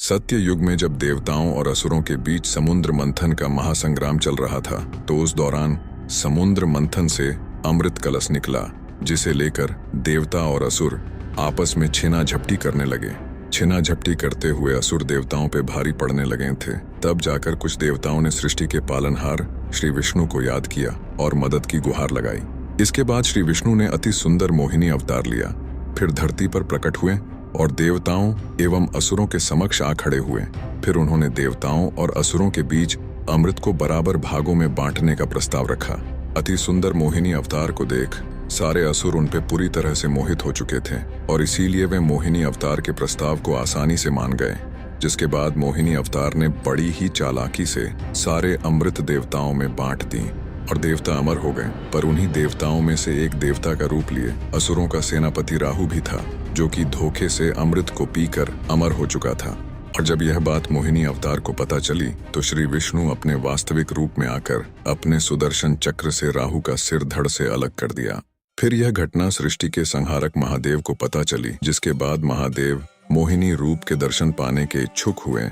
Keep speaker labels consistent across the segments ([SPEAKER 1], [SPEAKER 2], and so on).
[SPEAKER 1] सत्य युग में जब देवताओं और असुरों के बीच समुद्र मंथन का महासंग्राम चल रहा था, तो उस दौरान समुद्र मंथन से अमृत कलश निकला, जिसे लेकर देवता और असुर आपस में छीना झपटी करने लगे। छीना झपटी करते हुए असुर देवताओं पे भारी पड़ने लगे थे। तब जाकर कुछ देवताओं ने सृष्टि के पालनहार श्री विष्णु को याद किया और मदद की गुहार लगाई। इसके बाद श्री विष्णु ने अति सुंदर मोहिनी अवतार लिया, फिर धरती पर प्रकट हुए और देवताओं एवं असुरों के समक्ष आ खड़े हुए। फिर उन्होंने देवताओं और असुरों के बीच अमृत को बराबर भागों में बांटने का प्रस्ताव रखा। अति सुंदर मोहिनी अवतार को देख सारे असुर उन पे पूरी तरह से मोहित हो चुके थे और इसीलिए वे मोहिनी अवतार के प्रस्ताव को आसानी से मान गए। जिसके बाद मोहिनी अवतार ने बड़ी ही चालाकी से सारे अमृत देवताओं में बांट दी और देवता अमर हो गए। पर उन्हीं देवताओं में से एक देवता का रूप लिए असुरों का सेनापति राहु भी था, जो कि धोखे से अमृत को पीकर अमर हो चुका था। और जब यह बात मोहिनी अवतार को पता चली, तो श्री विष्णु अपने वास्तविक रूप में आकर अपने सुदर्शन चक्र से राहु का सिर धड़ से अलग कर दिया। फिर यह घटना सृष्टि के संहारक महादेव को पता चली, जिसके बाद महादेव मोहिनी रूप के दर्शन पाने के इच्छुक हुए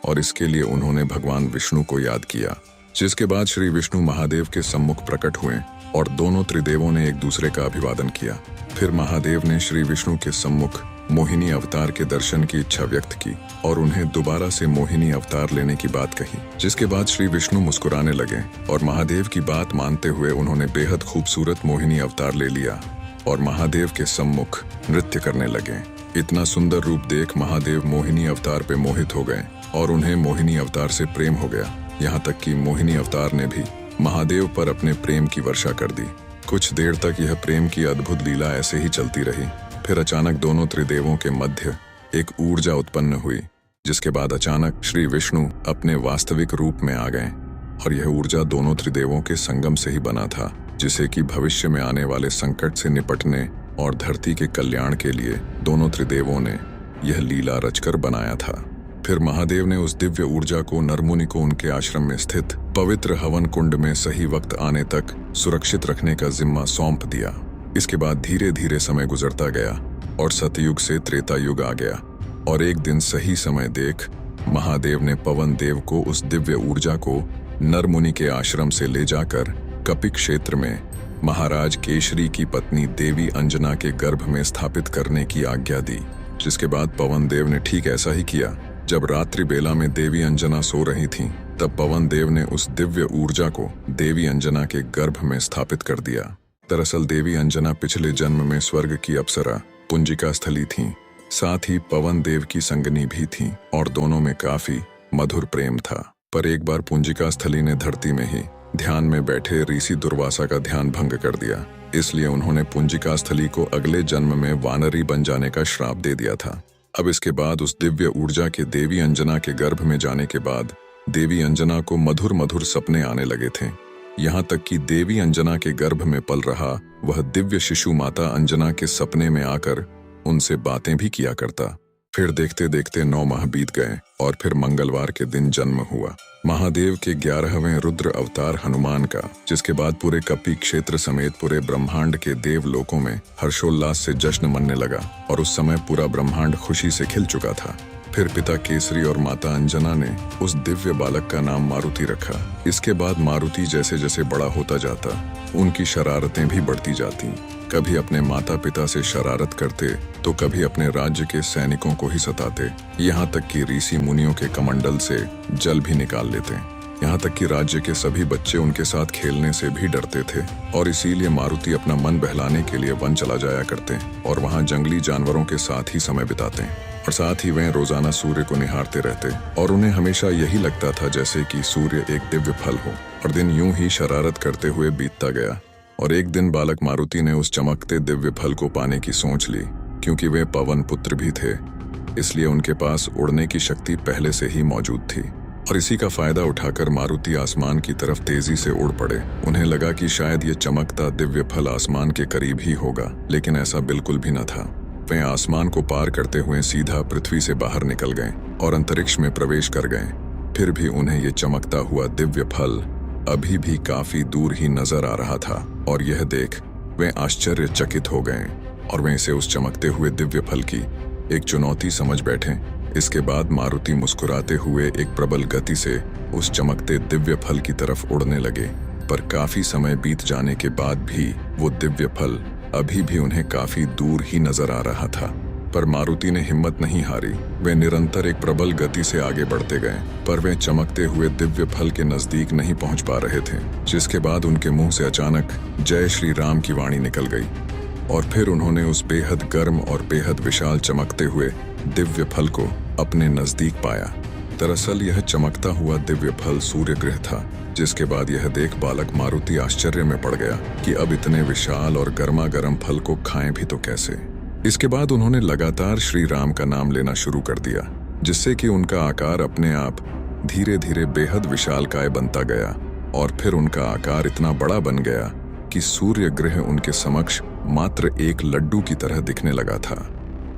[SPEAKER 1] और इसके लिए उन्होंने भगवान विष्णु को याद किया। जिसके बाद श्री विष्णु महादेव के सम्मुख प्रकट हुए और दोनों त्रिदेवों ने एक दूसरे का अभिवादन किया। फिर महादेव ने श्री विष्णु के सम्मुख मोहिनी अवतार के दर्शन की इच्छा व्यक्त की और उन्हें दोबारा से मोहिनी अवतार लेने की बात कही। जिसके बाद श्री विष्णु मुस्कुराने लगे और महादेव की बात मानते हुए उन्होंने बेहद खूबसूरत मोहिनी अवतार ले लिया और महादेव के सम्मुख नृत्य करने लगे। इतना सुंदर रूप देख महादेव मोहिनी अवतार पे मोहित हो गए और उन्हें मोहिनी अवतार से प्रेम हो गया। यहाँ तक कि मोहिनी अवतार ने भी महादेव पर अपने प्रेम की वर्षा कर दी। कुछ देर तक यह प्रेम की अद्भुत लीला ऐसे ही चलती रही। फिर अचानक दोनों त्रिदेवों के मध्य एक ऊर्जा उत्पन्न हुई, जिसके बाद अचानक श्री विष्णु अपने वास्तविक रूप में आ गए और यह ऊर्जा दोनों त्रिदेवों के संगम से ही बना था, जिसे कि भविष्य में आने वाले संकट से निपटने और धरती के कल्याण के लिए दोनों त्रिदेवों ने यह लीला रचकर बनाया था। फिर महादेव ने उस दिव्य ऊर्जा को नरमुनि को उनके आश्रम में स्थित पवित्र हवन कुंड में सही वक्त आने तक सुरक्षित रखने का जिम्मा सौंप दिया। इसके बाद धीरे धीरे समय गुजरता गया और सतयुग से त्रेता युग आ गया और एक दिन सही समय देख महादेव ने पवन देव को उस दिव्य ऊर्जा को नरमुनि के आश्रम से ले जाकर कपिक क्षेत्र में महाराज केशरी की पत्नी देवी अंजना के गर्भ में स्थापित करने की आज्ञा दी। जिसके बाद पवन देव ने ठीक ऐसा ही किया। जब रात्रि बेला में देवी अंजना सो रही थीं, तब पवन देव ने उस दिव्य ऊर्जा को देवी अंजना के गर्भ में स्थापित कर दिया। दरअसल देवी अंजना पिछले जन्म में स्वर्ग की अप्सरा पुंजिका स्थली थीं, साथ ही पवन देव की संगनी भी थीं और दोनों में काफी मधुर प्रेम था। पर एक बार पुंजिका स्थली ने धरती में ही ध्यान में बैठे ऋषि दुर्वासा का ध्यान भंग कर दिया, इसलिए उन्होंने पुंजिका स्थली को अगले जन्म में वानरी बन जाने का श्राप दे दिया था। अब इसके बाद उस दिव्य ऊर्जा के देवी अंजना के गर्भ में जाने के बाद देवी अंजना को मधुर मधुर सपने आने लगे थे। यहाँ तक कि देवी अंजना के गर्भ में पल रहा वह दिव्य शिशु माता अंजना के सपने में आकर उनसे बातें भी किया करता। फिर देखते देखते 9 माह बीत गए और फिर मंगलवार के दिन जन्म हुआ महादेव के 11वें रुद्र अवतार हनुमान का। जिसके बाद पूरे कपी क्षेत्र समेत पूरे ब्रह्मांड के देवलोकों में हर्षोल्लास से जश्न मनने लगा और उस समय पूरा ब्रह्मांड खुशी से खिल चुका था। फिर पिता केसरी और माता अंजना ने उस दिव्य बालक का नाम मारुति रखा। इसके बाद मारुति जैसे जैसे बड़ा होता जाता, उनकी शरारतें भी बढ़ती जाती। कभी अपने माता पिता से शरारत करते तो कभी अपने राज्य के सैनिकों को ही सताते, यहाँ तक कि ऋषि मुनियों के कमंडल से जल भी निकाल लेते। यहाँ तक कि राज्य के सभी बच्चे उनके साथ खेलने से भी डरते थे और इसीलिए मारुति अपना मन बहलाने के लिए वन चला जाया करते और वहाँ जंगली जानवरों के साथ ही समय बिताते और साथ ही वे रोजाना सूर्य को निहारते रहते और उन्हें हमेशा यही लगता था जैसे कि सूर्य एक दिव्य फल हो। और दिन यूं ही शरारत करते हुए बीतता गया और एक दिन बालक मारुति ने उस चमकते दिव्य फल को पाने की सोच ली। क्योंकि वे पवन पुत्र भी थे, इसलिए उनके पास उड़ने की शक्ति पहले से ही मौजूद थी और इसी का फायदा उठाकर मारुति आसमान की तरफ तेजी से उड़ पड़े। उन्हें लगा कि शायद ये चमकता दिव्य फल आसमान के करीब ही होगा, लेकिन ऐसा बिल्कुल भी न था। वे आसमान को पार करते हुए सीधा पृथ्वी से बाहर निकल गए और अंतरिक्ष में प्रवेश कर गए। फिर भी उन्हें ये चमकता हुआ दिव्य फल अभी भी काफी दूर ही नजर आ रहा था और यह देख वे आश्चर्यचकित हो गए और वे इसे उस चमकते हुए दिव्य फल की एक चुनौती समझ बैठे इसके बाद मारुति मुस्कुराते हुए एक प्रबल गति से उस चमकते दिव्य फल की तरफ उड़ने लगे। पर काफी समय बीत जाने के बाद भी वो दिव्य फल अभी भी उन्हें काफी दूर ही नजर आ रहा था। पर मारुति ने हिम्मत नहीं हारी। वे निरंतर एक प्रबल गति से आगे बढ़ते गए, पर वे चमकते हुए दिव्य फल के नजदीक नहीं पहुंच पा रहे थे। जिसके बाद उनके मुंह से अचानक जय श्री राम की वाणी निकल गई और फिर उन्होंने उस बेहद गर्म और बेहद विशाल चमकते हुए दिव्य फल को अपने नजदीक पाया। दरअसल यह चमकता हुआ दिव्य फल सूर्य ग्रह था। जिसके बाद यह देख बालक मारुति आश्चर्य में पड़ गया कि अब इतने विशाल और गर्मा गर्म फल को खाएं भी तो कैसे। इसके बाद उन्होंने लगातार श्री राम का नाम लेना शुरू कर दिया, जिससे कि उनका आकार अपने आप धीरे धीरे बेहद विशालकाय बनता गया और फिर उनका आकार इतना बड़ा बन गया कि सूर्य ग्रह उनके समक्ष मात्र एक लड्डू की तरह दिखने लगा था।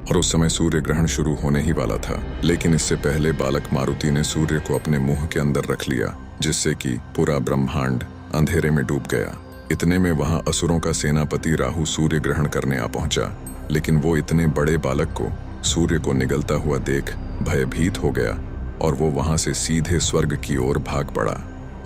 [SPEAKER 1] और उस समय सूर्य ग्रहण शुरू होने ही वाला था, लेकिन इससे पहले बालक मारुति ने सूर्य को अपने मुंह के अंदर रख लिया, जिससे कि पूरा ब्रह्मांड अंधेरे में डूब गया। इतने में वहां असुरों का सेनापति राहु सूर्य ग्रहण करने आ पहुंचा, लेकिन वो इतने बड़े बालक को सूर्य को निगलता हुआ देख भयभीत हो गया और वो वहां से सीधे स्वर्ग की ओर भाग पड़ा।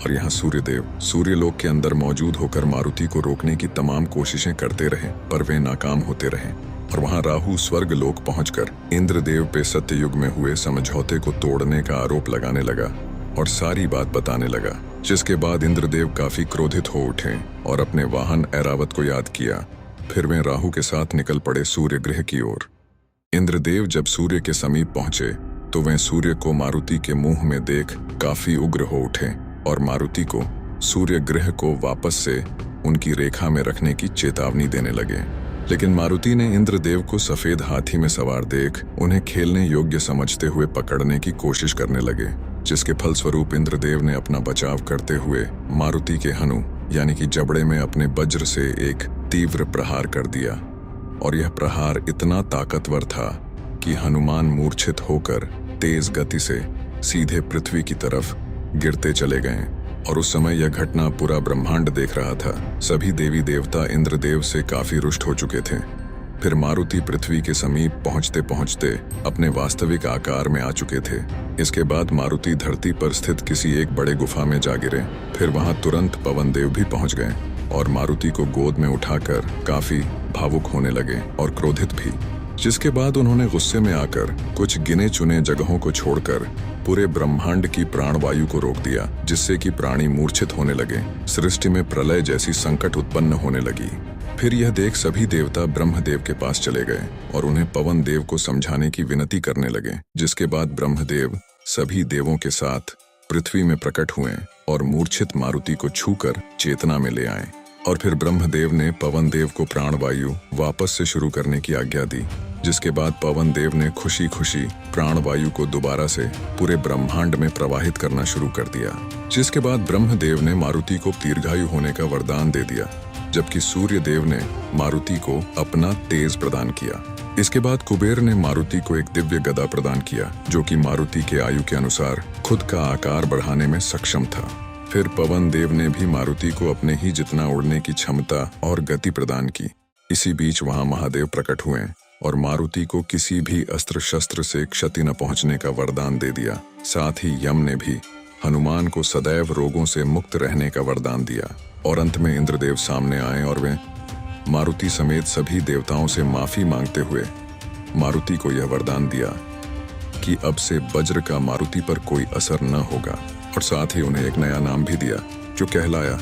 [SPEAKER 1] और यहाँ सूर्यदेव सूर्यलोक के अंदर मौजूद होकर मारुति को रोकने की तमाम कोशिशें करते रहे, पर वे नाकाम होते रहे। और वहां राहु स्वर्ग लोक पहुंचकर इंद्रदेव पे सत्ययुग में हुए समझौते को तोड़ने का आरोप लगाने लगा और सारी बात बताने लगा। जिसके बाद इंद्रदेव काफी क्रोधित हो उठे और अपने वाहन ऐरावत को याद किया। फिर वे राहु के साथ निकल पड़े सूर्य गृह की ओर। इंद्रदेव जब सूर्य के समीप पहुंचे तो वे सूर्य को मारुति के मुंह में देख काफी उग्र हो उठे और मारुति को सूर्य गृह को वापस से उनकी रेखा में रखने की चेतावनी देने लगे। लेकिन मारुति ने इंद्रदेव को सफेद हाथी में सवार देख उन्हें खेलने योग्य समझते हुए पकड़ने की कोशिश करने लगे, जिसके फलस्वरूप इंद्रदेव ने अपना बचाव करते हुए मारुति के हनु यानी कि जबड़े में अपने वज्र से एक तीव्र प्रहार कर दिया। और यह प्रहार इतना ताकतवर था कि हनुमान मूर्छित होकर तेज गति से सीधे पृथ्वी की तरफ गिरते चले गए। और उस समय यह घटना पूरा ब्रह्मांड देख रहा था। सभी देवी देवता इंद्रदेव से काफी रुष्ट हो चुके थे। फिर मारुति पृथ्वी के समीप पहुंचते पहुंचते अपने वास्तविक आकार में आ चुके थे। इसके बाद मारुति धरती पर स्थित किसी एक बड़े गुफा में जा गिरे। फिर वहां तुरंत पवन देव भी पहुंच गए और मारुति को गोद में उठाकर काफी भावुक होने लगे और क्रोधित भी। जिसके बाद उन्होंने गुस्से में आकर कुछ गिने चुने जगहों को छोड़कर पूरे ब्रह्मांड की प्राणवायु को रोक दिया, जिससे कि प्राणी मूर्छित होने लगे। सृष्टि में प्रलय जैसी संकट उत्पन्न होने लगी। फिर यह देख सभी देवता ब्रह्मदेव के पास चले गए और उन्हें पवन देव को समझाने की विनती करने लगे। जिसके बाद ब्रह्मदेव सभी देवों के साथ पृथ्वी में प्रकट हुए और मूर्छित मारुति को छूकर चेतना में ले आए। और फिर ब्रह्मदेव ने पवन देव को प्राणवायु वापस से शुरू करने की आज्ञा दी। जिसके बाद पवन देव ने खुशी खुशी प्राणवायु को दोबारा से पूरे ब्रह्मांड में प्रवाहित करना शुरू कर दिया। जिसके बाद ब्रह्मदेव ने मारुति को दीर्घायु होने का वरदान दे दिया, जबकि सूर्य देव ने मारुति को अपना तेज प्रदान किया। इसके बाद कुबेर ने मारुति को एक दिव्य गदा प्रदान किया, जो कि मारुति के आयु के अनुसार खुद का आकार बढ़ाने में सक्षम था। फिर पवन देव ने भी मारुति को अपने ही जितना उड़ने की क्षमता और गति प्रदान की। इसी बीच वहां महादेव प्रकट हुए और मारुति को किसी भी अस्त्र शस्त्र से क्षति न पहुंचने का वरदान दे दिया। साथ ही यम ने भी हनुमान को सदैव रोगों से मुक्त रहने का वरदान दिया। और अंत में इंद्रदेव सामने आए और वे मारुति समेत सभी देवताओं से माफी मांगते हुए मारुति को यह वरदान दिया कि अब से वज्र का मारुति पर कोई असर न होगा। और साथ ही उन्हें एक नया नाम भी दिया, जो कहलाया